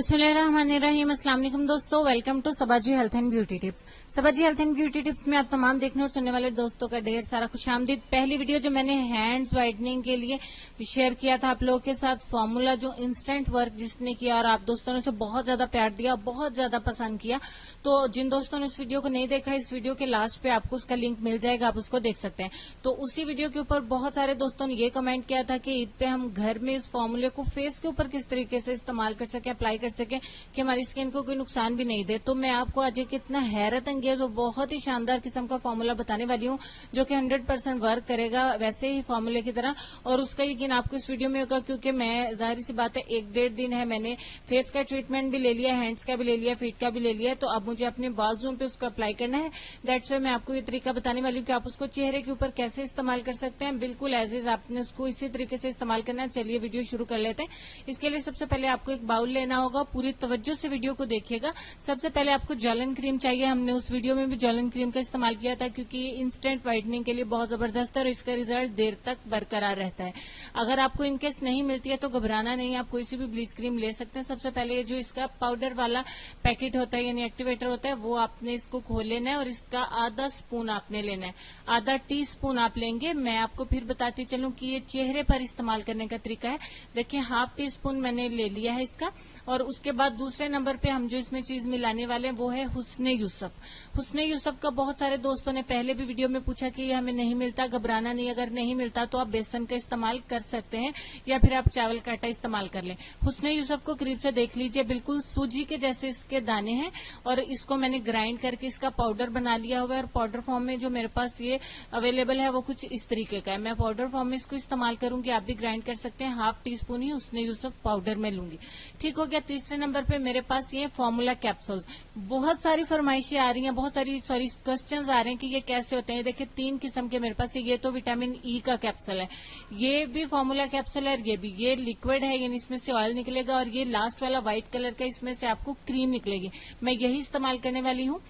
बिस्मिल्लाहिर्रहमानिर्रहीम। अस्सलाम वालेकुम दोस्तों, welcome to Sabaji health and beauty tips. Sabaji health and beauty tips में आप तमाम देखने और सुनने वाले दोस्तों का ढेर सारा खुशामदीद। पहली वीडियो जो मैंने हैंड्स वाइटनिंग के लिए शेयर किया था आप लोगों के साथ, फॉर्मूला जो इंस्टेंट वर्क जिसने किया और आप दोस्तों ने उसे बहुत ज्यादा प्यार दिया, बहुत ज्यादा पसंद किया। तो जिन दोस्तों ने उस वीडियो को नहीं देखा, इस वीडियो के लास्ट पे आपको उसका लिंक मिल जाएगा, आप उसको देख सकते हैं। तो उसी वीडियो के ऊपर बहुत सारे दोस्तों ने ये कमेंट किया था कि ईद पे हम घर में इस फॉर्मूले को फेस के ऊपर किस तरीके से इस्तेमाल कर सके, अप्लाई कर सके कि हमारी स्किन को कोई नुकसान भी नहीं दे। तो मैं आपको आज एक इतना हैरत अंगेज और बहुत ही शानदार किस्म का फॉर्मूला बताने वाली हूँ जो कि 100% वर्क करेगा वैसे ही फॉर्मूले की तरह। और उसका यकीन आपको इस वीडियो में होगा क्योंकि मैं, जाहिर सी बात है, 1-1.5 दिन है, मैंने फेस का ट्रीटमेंट भी ले लिया, हैंड्स का भी ले लिया, फीट का भी ले लिया। तो अब मुझे अपने बाजुओं पे उसको अप्लाई करना है। दैट्स व्हाई मैं आपको ये तरीका बताने वाली हूँ कि आप उसको चेहरे के ऊपर कैसे इस्तेमाल कर सकते हैं। बिल्कुल एज इज आपने उसको इसी तरीके से इस्तेमाल करना है। चलिए वीडियो शुरू कर लेते हैं। इसके लिए सबसे पहले आपको एक बाउल लेना होगा। पूरी तवज्जो से वीडियो को देखिएगा। सबसे पहले आपको जॉलन क्रीम चाहिए। हमने उस वीडियो में भी जॉलन क्रीम का इस्तेमाल किया था क्योंकि ये इंस्टेंट व्हाइटनिंग के लिए बहुत जबरदस्त है और इसका रिजल्ट देर तक बरकरार रहता है। अगर आपको इनकेस नहीं मिलती है तो घबराना नहीं, आप कोई सी भी ब्लीच क्रीम ले सकते हैं। सबसे पहले ये जो इसका पाउडर वाला पैकेट होता है यानी एक्टिवेटर होता है, वो आपने इसको खोल लेना है और इसका आधा स्पून आपने लेना है, आधा टी-स्पून आप लेंगे। मैं आपको फिर बताती चलूं कि ये चेहरे पर इस्तेमाल करने का तरीका है। देखिए, हाफ टी-स्पून मैंने ले लिया है इसका। और उसके बाद दूसरे नंबर पे हम जो इसमें चीज मिलाने वाले हैं वो है हुस्ने यूसुफ। हुस्ने यूसुफ का बहुत सारे दोस्तों ने पहले भी वीडियो में पूछा कि ये हमें नहीं मिलता। घबराना नहीं, अगर नहीं मिलता तो आप बेसन का इस्तेमाल कर सकते हैं या फिर आप चावल का आटा इस्तेमाल कर लें। हुस्ने यूसुफ को करीब से देख लीजिए, बिल्कुल सूजी के जैसे इसके दाने हैं और इसको मैंने ग्राइंड करके इसका पाउडर बना लिया हुआ है। और पाउडर फॉर्म में जो मेरे पास ये अवेलेबल है वो कुछ इस तरीके का है। मैं पाउडर फॉर्म में इसको इस्तेमाल करूंगी, आप भी ग्राइंड कर सकते हैं। हाफ टी-स्पून ही हुस्ने यूसुफ पाउडर में लूंगी। ठीक हो गया। तीसरे नंबर पे मेरे पास ये फॉर्मूला कैप्सूल्स। बहुत सारी फरमाइशें आ रही हैं, बहुत सारी क्वेश्चंस आ रहे हैं कि ये कैसे होते हैं। देखिए, 3 किस्म के मेरे पास ये तो विटामिन ई का कैप्सूल है, ये भी फॉर्मूला कैप्सूल है और ये भी। ये लिक्विड है यानी इसमें से ऑयल निकलेगा और ये लास्ट वाला व्हाइट कलर का, इसमें से आपको क्रीम निकलेगी। मैं यही इस्तेमाल करने वाली हूँ।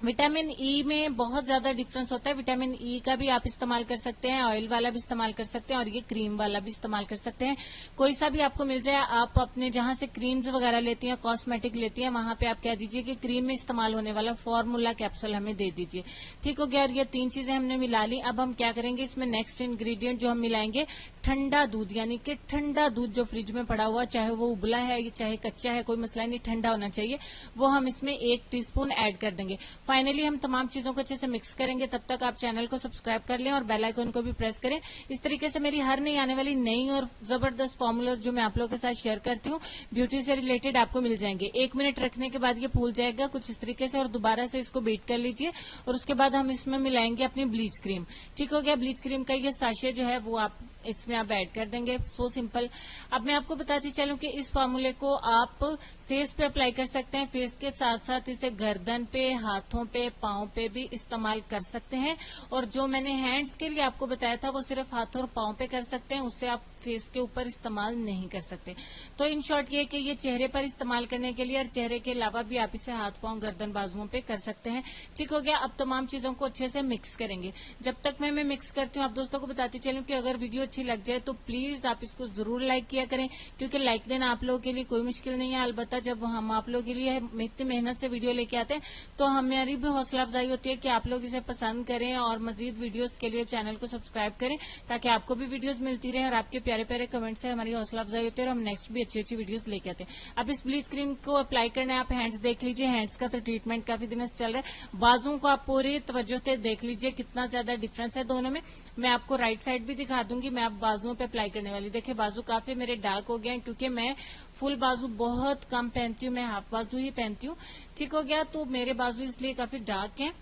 विटामिन ई में बहुत ज्यादा डिफरेंस होता है। विटामिन ई का भी आप इस्तेमाल कर सकते हैं, ऑयल वाला भी इस्तेमाल कर सकते हैं और ये क्रीम वाला भी इस्तेमाल कर सकते हैं। कोई सा भी आपको मिल जाए, आप अपने जहां से क्रीम्स वगैरह लेती हैं, कॉस्मेटिक लेती हैं, वहां पे आप कह दीजिए कि क्रीम में इस्तेमाल होने वाला फॉर्मूला कैप्सूल हमें दे दीजिए। ठीक हो गया। और ये 3 चीजें हमने मिला ली। अब हम क्या करेंगे, इसमें नेक्स्ट इंग्रेडिएंट जो हम मिलाएंगे, ठंडा दूध, यानी कि ठंडा दूध जो फ्रिज में पड़ा हुआ, चाहे वो उबला है चाहे कच्चा है, कोई मसला नहीं, ठंडा होना चाहिए। वो हम इसमें 1 टीस्पून ऐड कर देंगे। फाइनली हम तमाम चीजों को अच्छे से मिक्स करेंगे। तब तक आप चैनल को सब्सक्राइब कर लें और बेल आइकन को भी प्रेस करें। इस तरीके से मेरी हर नई आने वाली नई और जबरदस्त फॉर्मूला जो मैं आप लोगों के साथ शेयर करती हूँ ब्यूटी से रिलेटेड, आपको मिल जाएंगे। 1 मिनट रखने के बाद ये फूल जाएगा कुछ इस तरीके से और दोबारा से इसको बीट कर लीजिए। और उसके बाद हम इसमें मिलाएंगे अपनी ब्लीच क्रीम। ठीक हो गया। ब्लीच क्रीम का ये साशे जो है वो आप इसमें आप ऐड कर देंगे। So simple. अब मैं आपको बताती चलूं कि इस फॉर्मूले को आप फेस पे अप्लाई कर सकते हैं। फेस के साथ साथ इसे गर्दन पे, हाथों पे, पांव पे भी इस्तेमाल कर सकते हैं। और जो मैंने हैंड्स के लिए आपको बताया था वो सिर्फ हाथों और पांव पे कर सकते हैं, उससे आप फेस के ऊपर इस्तेमाल नहीं कर सकते। तो इन शॉर्ट ये कि ये चेहरे पर इस्तेमाल करने के लिए और चेहरे के अलावा भी आप इसे हाथ, पांव, गर्दन, बाजुओं पे कर सकते हैं। ठीक हो गया। अब तमाम चीजों को अच्छे से मिक्स करेंगे। जब तक मैं मिक्स करती हूँ, आप दोस्तों को बताती चलूं कि अगर वीडियो अच्छी लग जाए तो प्लीज आप इसको जरूर लाइक किया करें, क्योंकि लाइक देना आप लोगों के लिए कोई मुश्किल नहीं है। अलबत्ता जब हम आप लोगों के लिए इतनी मेहनत से वीडियो लेके आते हैं तो हमारी भी हौसला अफजाई होती है कि आप लोग इसे पसंद करें और मजीद वीडियोस के लिए चैनल को सब्सक्राइब करें ताकि आपको भी वीडियोस मिलती रहे। और आपके प्यारे प्यारे कमेंट से हमारी हौसला अफजाई होती है और हम नेक्स्ट भी अच्छी अच्छी वीडियोस लेके आते हैं। अब इस ब्लीच क्रीम को अप्लाई करना है। आप हैंड्स देख लीजिए, हैंड्स का तो ट्रीटमेंट काफी दिनों से चल रहा है। बाजुओं को आप पूरी तवज्जो से देख लीजिए कितना ज्यादा डिफरेंस है दोनों में। मैं आपको राइट साइड भी दिखा दूंगी। मैं आप बाजुओं पे अप्लाई करने वाली। देखिए, बाजू काफी मेरे डार्क हो गए हैं क्योंकि मैं फुल बाजू बहुत कम पहनती हूँ, मैं हाफ बाजू ही पहनती हूँ। ठीक हो गया। तो मेरे बाजू इसलिए काफी डार्क हैं।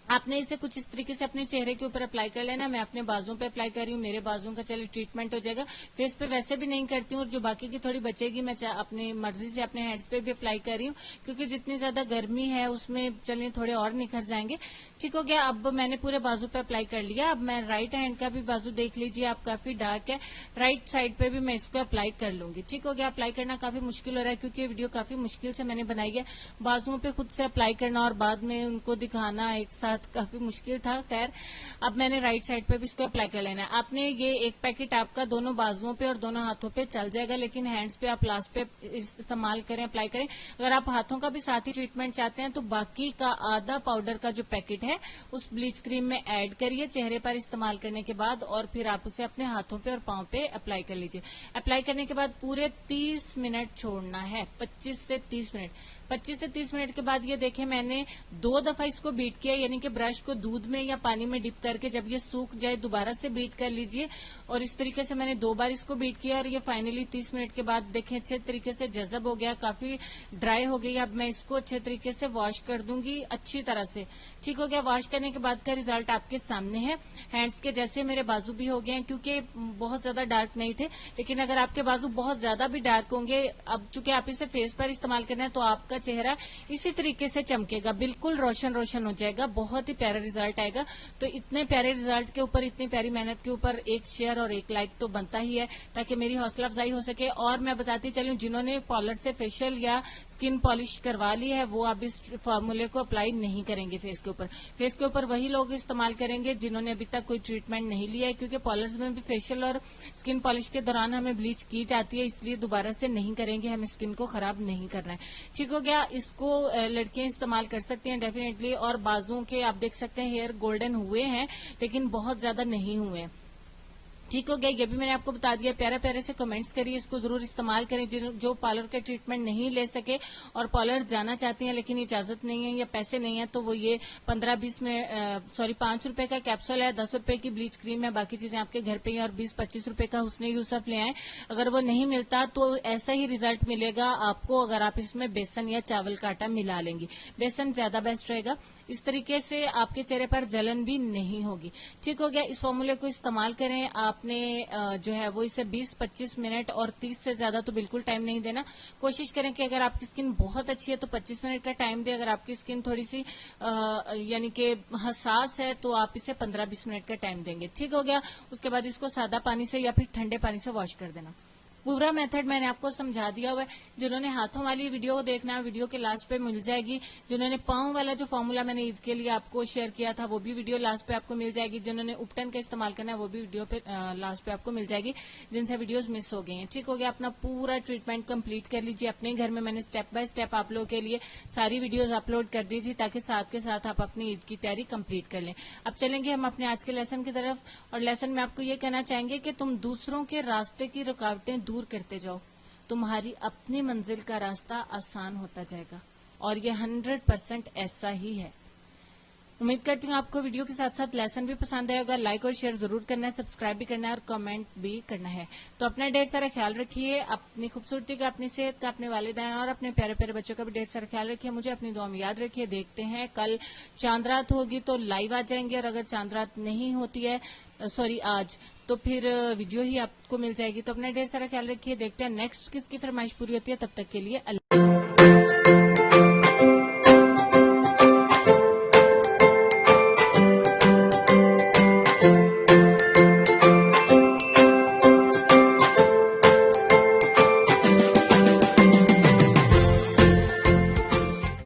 आपने इसे कुछ इस तरीके से अपने चेहरे के ऊपर अप्लाई कर लेना। मैं अपने बाजुओं पे अप्लाई कर रही हूँ, मेरे बाजुओं का चलिए ट्रीटमेंट हो जाएगा। फेस पे वैसे भी नहीं करती हूँ और जो बाकी की थोड़ी बचेगी मैं अपनी मर्जी से अपने हैंड्स पे भी अप्लाई कर रही हूँ क्योंकि जितनी ज्यादा गर्मी है उसमें चलिए थोड़े और निखर जाएंगे। ठीक हो गया। अब मैंने पूरे बाजू पे अप्लाई कर लिया। अब मैं राइट हैंड का भी बाजू देख लीजिए, आप काफी डार्क है, राइट साइड पे भी मैं इसको अप्लाई कर लूंगी। ठीक हो गया। अप्लाई करना काफी मुश्किल हो रहा है क्योंकि वीडियो काफी मुश्किल से मैंने बनाई है। बाजुओं पे खुद से अप्लाई करना और बाद में उनको दिखाना एक साथ साथ काफी मुश्किल था। खैर अब मैंने राइट साइड पे भी इसको अप्लाई कर लेना है। आपने ये एक पैकेट आपका दोनों बाजुओं पे और दोनों हाथों पे चल जाएगा, लेकिन हैंड्स पे आप लास्ट पे इस्तेमाल करें, अप्लाई करें। अगर आप हाथों का भी साथ ही ट्रीटमेंट चाहते हैं तो बाकी का आधा पाउडर का जो पैकेट है उस ब्लीच क्रीम में ऐड करिए चेहरे पर इस्तेमाल करने के बाद, और फिर आप उसे अपने हाथों पे और पांव पे अप्लाई कर लीजिए। अप्लाई करने के बाद पूरे 30 मिनट छोड़ना है, 25 से 30 मिनट। 25 से 30 मिनट के बाद ये देखें मैंने 2 दफा इसको बीट किया, यानी कि ब्रश को दूध में या पानी में डिप करके जब ये सूख जाए दोबारा से बीट कर लीजिए। और इस तरीके से मैंने 2 बार इसको बीट किया और ये फाइनली 30 मिनट के बाद देखें अच्छे तरीके से जज़ब हो गया, काफी ड्राई हो गई। अब मैं इसको अच्छे तरीके से वॉश कर दूंगी अच्छी तरह से। ठीक हो गया। वॉश करने के बाद का रिजल्ट आपके सामने है। हैंड्स के जैसे मेरे बाजू भी हो गए हैं, क्योंकि बहुत ज्यादा डार्क नहीं थे। लेकिन अगर आपके बाजू बहुत ज्यादा भी डार्क होंगे, अब चूंकि आप इसे फेस पर इस्तेमाल करना है तो आपका चेहरा इसी तरीके से चमकेगा, बिल्कुल रोशन रोशन हो जाएगा, बहुत ही प्यारा रिजल्ट आएगा। तो इतने प्यारे रिजल्ट के ऊपर, इतनी प्यारी मेहनत के ऊपर एक शेयर और एक लाइक तो बनता ही है, ताकि मेरी हौसला अफजाई हो सके। और मैं बताती चलूं, जिन्होंने पार्लर से फेशियल या स्किन पॉलिश करवा ली है वो अब इस फॉर्मूले को अप्लाई नहीं करेंगे फेस के ऊपर। फेस के ऊपर वही लोग इस्तेमाल करेंगे जिन्होंने अभी तक कोई ट्रीटमेंट नहीं लिया है, क्योंकि पार्लर्स में भी फेशियल और स्किन पॉलिश के दौरान हमें ब्लीच की जाती है, इसलिए दोबारा से नहीं करेंगे, हमें स्किन को खराब नहीं करना है। ठीक हो गया। इसको लड़कियां इस्तेमाल कर सकती हैं डेफिनेटली। और बाजुओं के आप देख सकते हैं हेयर गोल्डन हुए हैं, लेकिन बहुत ज्यादा नहीं हुए। ठीक हो गया। ये भी मैंने आपको बता दिया। प्यारे प्यारे से कमेंट्स करिए, इसको जरूर इस्तेमाल करें। जो पार्लर का ट्रीटमेंट नहीं ले सके और पार्लर जाना चाहती हैं लेकिन इजाजत नहीं है या पैसे नहीं है, तो वो ये 15-20 में 5 रुपए का कैप्सूल है, 10 रुपए की ब्लीच क्रीम है, बाकी चीजें आपके घर पे ही, और 20-25 रुपए का हुस्न यूसुफ ले आए। अगर वो नहीं मिलता तो ऐसा ही रिजल्ट मिलेगा आपको अगर आप इसमें बेसन या चावल का आटा मिला लेंगी। बेसन ज्यादा बेस्ट रहेगा। इस तरीके से आपके चेहरे पर जलन भी नहीं होगी। ठीक हो गया। इस फॉर्मूले को इस्तेमाल करें। आपने जो है वो इसे 20-25 मिनट और 30 से ज्यादा तो बिल्कुल टाइम नहीं देना। कोशिश करें कि अगर आपकी स्किन बहुत अच्छी है तो 25 मिनट का टाइम दे। अगर आपकी स्किन थोड़ी सी यानी कि हसास है तो आप इसे 15-20 मिनट का टाइम देंगे। ठीक हो गया। उसके बाद इसको सादा पानी से या फिर ठंडे पानी से वॉश कर देना। पूरा मेथड मैंने आपको समझा दिया हुआ है। जिन्होंने हाथों वाली वीडियो को देखना है, वीडियो के लास्ट पे मिल जाएगी। जिन्होंने पांव वाला जो फॉर्मूला मैंने ईद के लिए आपको शेयर किया था वो भी वीडियो लास्ट पे आपको मिल जाएगी। जिन्होंने उपटन का इस्तेमाल करना है वो भी वीडियो पे लास्ट पे आपको मिल जाएगी, जिनसे वीडियोस मिस हो गई हैं। ठीक हो गया। अपना पूरा ट्रीटमेंट कंप्लीट कर लीजिए अपने घर में। मैंने स्टेप बाय स्टेप आप लोगों के लिए सारी वीडियोज अपलोड कर दी थी, ताकि साथ के साथ आप अपनी ईद की तैयारी कंप्लीट कर लें। अब चलेंगे हम अपने आज के लेसन की तरफ, और लेसन में आपको ये कहना चाहेंगे कि तुम दूसरों के रास्ते की रुकावटें दूर करते जाओ, तुम्हारी अपनी मंजिल का रास्ता आसान होता जाएगा। और ये 100% ऐसा ही है। उम्मीद करती हूँ आपको वीडियो के साथ साथ लेसन भी पसंद आएगा। लाइक और शेयर जरूर करना है, सब्सक्राइब भी करना है और कमेंट भी करना है। तो अपना ढेर सारा ख्याल रखिए, अपनी खूबसूरती का, अपनी सेहत का, अपने वालिदैन और अपने प्यारे प्यारे बच्चों का भी ढेर सारा ख्याल रखिए। मुझे अपनी दुआ में याद रखिए। देखते हैं कल चांद रात होगी तो लाइव आ जाएंगे, और अगर चांद रात नहीं होती है आज, तो फिर वीडियो ही आपको मिल जाएगी। तो अपना ढेर सारा ख्याल रखिए। देखते हैं नेक्स्ट किसकी फरमाइश पूरी होती है। तब तक के लिए